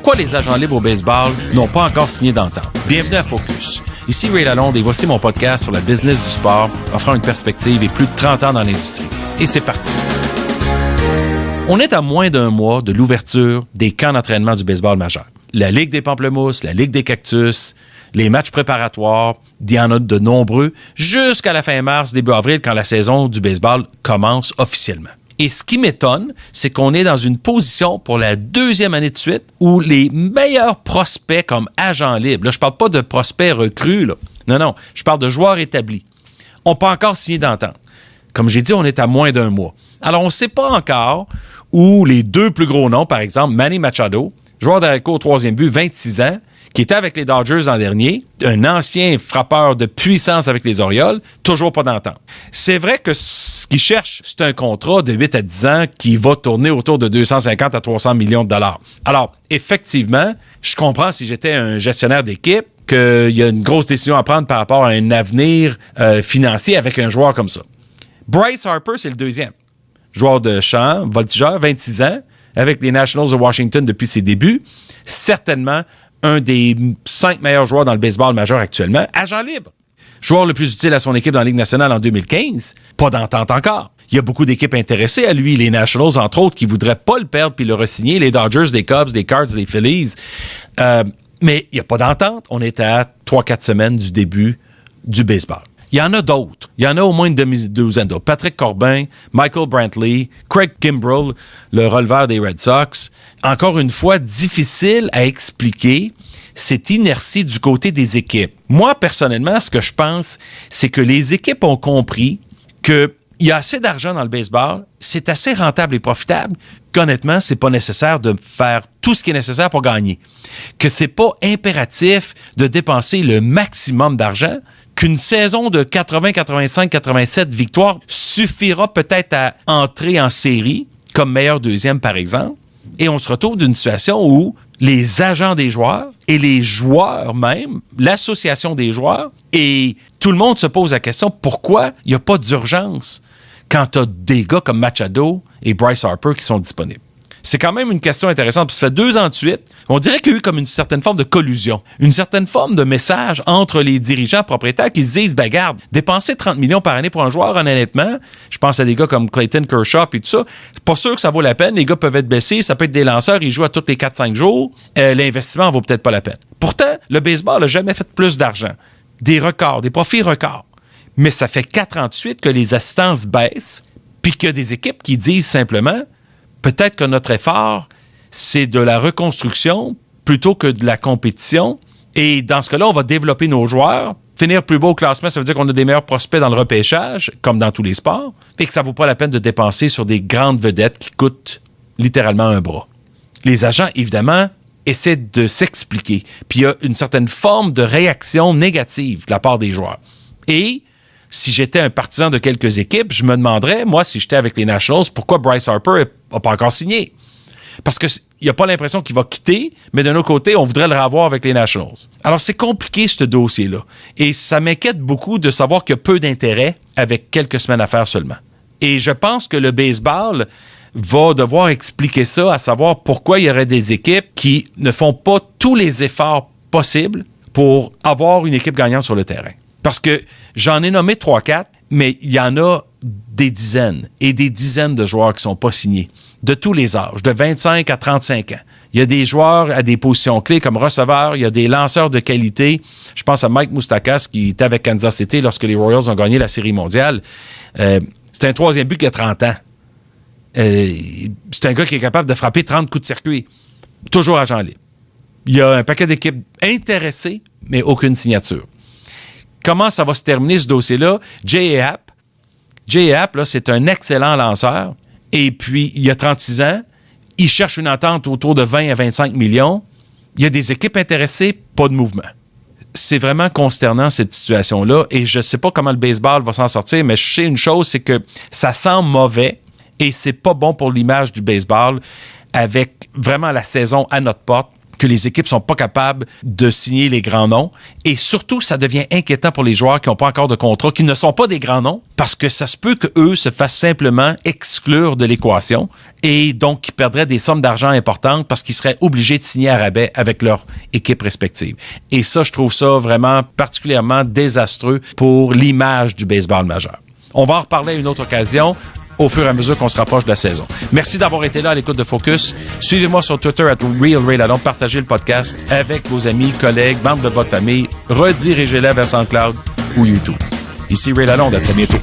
Pourquoi les agents libres au baseball n'ont pas encore signé d'entente? Bienvenue à Focus. Ici Ray Lalonde et voici mon podcast sur la business du sport offrant une perspective et plus de 30 ans dans l'industrie. Et c'est parti. On est à moins d'un mois de l'ouverture des camps d'entraînement du baseball majeur. La Ligue des Pamplemousses, la Ligue des Cactus, les matchs préparatoires, il y en a de nombreux, jusqu'à la fin mars, début avril, quand la saison du baseball commence officiellement. Et ce qui m'étonne, c'est qu'on est dans une position pour la deuxième année de suite où les meilleurs prospects comme agents libres, là, je parle pas de prospects recrues, là. Non, je parle de joueurs établis, n'ont pas encore signé d'entente. Comme j'ai dit, on est à moins d'un mois. Alors, on ne sait pas encore où les deux plus gros noms, par exemple, Manny Machado, joueur d'arrêt-court au troisième but, 26 ans, qui était avec les Dodgers l'an dernier, un ancien frappeur de puissance avec les Orioles, toujours pas d'entente. C'est vrai que ce qu'ils cherchent, c'est un contrat de 8 à 10 ans qui va tourner autour de 250 à 300 millions de dollars. Alors, effectivement, je comprends si j'étais un gestionnaire d'équipe qu'il y a une grosse décision à prendre par rapport à un avenir financier avec un joueur comme ça. Bryce Harper, c'est le deuxième. Joueur de champ, voltigeur, 26 ans, avec les Nationals de Washington depuis ses débuts. Certainement un des 5 meilleurs joueurs dans le baseball majeur actuellement, agent libre. Joueur le plus utile à son équipe dans la Ligue nationale en 2015, pas d'entente encore. Il y a beaucoup d'équipes intéressées à lui, les Nationals, entre autres, qui ne voudraient pas le perdre puis le re-signer, les Dodgers, les Cubs, les Cards, les Phillies. Mais il n'y a pas d'entente. On est à 3-4 semaines du début du baseball. Il y en a d'autres. Il y en a au moins une demi-douzaine d'autres. Patrick Corbin, Michael Brantley, Craig Kimbrell, le releveur des Red Sox. Encore une fois, difficile à expliquer cette inertie du côté des équipes. Moi, personnellement, ce que je pense, c'est que les équipes ont compris qu'il y a assez d'argent dans le baseball, c'est assez rentable et profitable qu'honnêtement, c'est pas nécessaire de faire tout ce qui est nécessaire pour gagner. Que c'est pas impératif de dépenser le maximum d'argent, qu'une saison de 80, 85, 87 victoires suffira peut-être à entrer en série, comme meilleur deuxième par exemple, et on se retrouve d'une situation où les agents des joueurs et les joueurs même, l'association des joueurs, et tout le monde se pose la question, pourquoi il n'y a pas d'urgence quand tu as des gars comme Machado et Bryce Harper qui sont disponibles? C'est quand même une question intéressante, puis ça fait 2 ans de suite, on dirait qu'il y a eu comme une certaine forme de collusion, une certaine forme de message entre les dirigeants propriétaires qui se disent, ben garde, dépenser 30 millions par année pour un joueur, honnêtement, je pense à des gars comme Clayton Kershaw et tout ça, c'est pas sûr que ça vaut la peine, les gars peuvent être blessés, ça peut être des lanceurs, ils jouent à tous les 4-5 jours, l'investissement en vaut peut-être pas la peine. Pourtant, le baseball n'a jamais fait plus d'argent, des records, des profits records, mais ça fait 4 ans de suite que les assistances baissent, puis qu'il y a des équipes qui disent simplement, peut-être que notre effort, c'est de la reconstruction plutôt que de la compétition. Et dans ce cas-là, on va développer nos joueurs, finir plus beau au classement, ça veut dire qu'on a des meilleurs prospects dans le repêchage, comme dans tous les sports, et que ça ne vaut pas la peine de dépenser sur des grandes vedettes qui coûtent littéralement un bras. Les agents, évidemment, essaient de s'expliquer. Puis il y a une certaine forme de réaction négative de la part des joueurs. Et si j'étais un partisan de quelques équipes, je me demanderais, moi, si j'étais avec les Nationals, pourquoi Bryce Harper n'a pas encore signé? Parce qu'il n'y a pas l'impression qu'il va quitter, mais d'un autre côté, on voudrait le revoir avec les Nationals. Alors, c'est compliqué, ce dossier-là. Et ça m'inquiète beaucoup de savoir qu'il y a peu d'intérêt avec quelques semaines à faire seulement. Et je pense que le baseball va devoir expliquer ça, à savoir pourquoi il y aurait des équipes qui ne font pas tous les efforts possibles pour avoir une équipe gagnante sur le terrain. Parce que j'en ai nommé 3-4, mais il y en a des dizaines et des dizaines de joueurs qui ne sont pas signés, de tous les âges, de 25 à 35 ans. Il y a des joueurs à des positions clés comme receveurs, il y a des lanceurs de qualité. Je pense à Mike Moustakas qui était avec Kansas City lorsque les Royals ont gagné la Série mondiale. C'est un troisième but qui a 30 ans. C'est un gars qui est capable de frapper 30 coups de circuit. Toujours agent libre. Il y a un paquet d'équipes intéressées, mais aucune signature. Comment ça va se terminer, ce dossier-là? J.A. Happ. J.A. Happ, là, c'est un excellent lanceur. Et puis, il a 36 ans. Il cherche une entente autour de 20 à 25 millions. Il y a des équipes intéressées, pas de mouvement. C'est vraiment consternant, cette situation-là. Et je ne sais pas comment le baseball va s'en sortir, mais je sais une chose, c'est que ça sent mauvais et c'est pas bon pour l'image du baseball avec vraiment la saison à notre porte que les équipes sont pas capables de signer les grands noms. Et surtout, ça devient inquiétant pour les joueurs qui n'ont pas encore de contrat, qui ne sont pas des grands noms, parce que ça se peut qu'eux se fassent simplement exclure de l'équation et donc qu'ils perdraient des sommes d'argent importantes parce qu'ils seraient obligés de signer à rabais avec leur équipe respective. Et ça, je trouve ça vraiment particulièrement désastreux pour l'image du baseball majeur. On va en reparler à une autre occasion au fur et à mesure qu'on se rapproche de la saison. Merci d'avoir été là à l'écoute de Focus. Suivez-moi sur Twitter @RealRayLalonde. Partagez le podcast avec vos amis, collègues, membres de votre famille. Redirigez-les vers SoundCloud ou YouTube. Ici Ray Lalonde. À très bientôt.